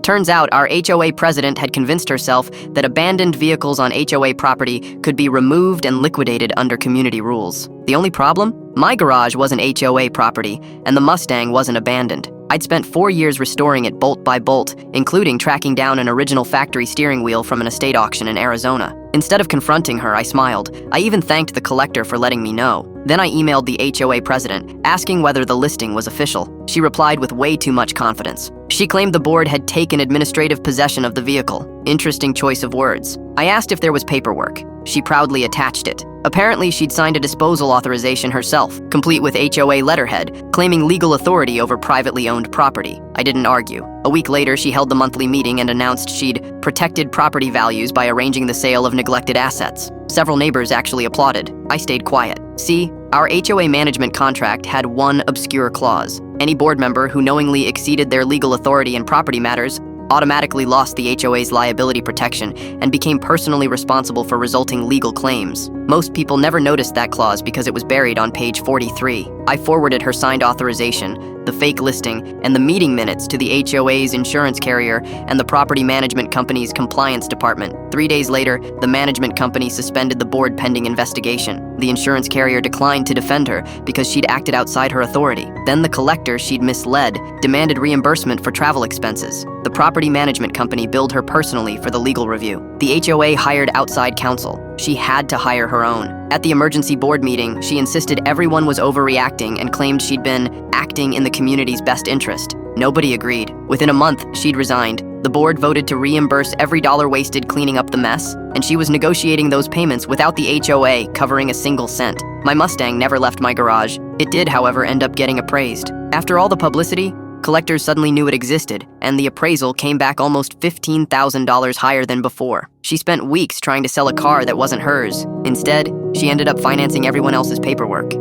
Turns out our HOA president had convinced herself that abandoned vehicles on HOA property could be removed and liquidated under community rules. The only problem? My garage wasn't HOA property, and the Mustang wasn't abandoned. I'd spent 4 years restoring it bolt by bolt, including tracking down an original factory steering wheel from an estate auction in Arizona. Instead of confronting her, I smiled. I even thanked the collector for letting me know. Then I emailed the HOA president, asking whether the listing was official. She replied with way too much confidence. She claimed the board had taken administrative possession of the vehicle. Interesting choice of words. I asked if there was paperwork. She proudly attached it. Apparently, she'd signed a disposal authorization herself, complete with HOA letterhead, claiming legal authority over privately owned property. I didn't argue. A week later, she held the monthly meeting and announced she'd protected property values by arranging the sale of neglected assets. Several neighbors actually applauded. I stayed quiet. See, our HOA management contract had one obscure clause. Any board member who knowingly exceeded their legal authority in property matters automatically lost the HOA's liability protection and became personally responsible for resulting legal claims. Most people never noticed that clause because it was buried on page 43. I forwarded her signed authorization, the fake listing, and the meeting minutes to the HOA's insurance carrier and the property management company's compliance department. 3 days later, the management company suspended the board pending investigation. The insurance carrier declined to defend her because she'd acted outside her authority. Then the collector she'd misled demanded reimbursement for travel expenses. The property management company billed her personally for the legal review. The HOA hired outside counsel. She had to hire her own. At the emergency board meeting, she insisted everyone was overreacting and claimed she'd been acting in the community's best interest. Nobody agreed. Within a month, she'd resigned. The board voted to reimburse every dollar wasted cleaning up the mess, and she was negotiating those payments without the HOA covering a single cent. My Mustang never left my garage. It did, however, end up getting appraised. After all the publicity, collectors suddenly knew it existed, and the appraisal came back almost $15,000 higher than before. She spent weeks trying to sell a car that wasn't hers. Instead, she ended up financing everyone else's paperwork.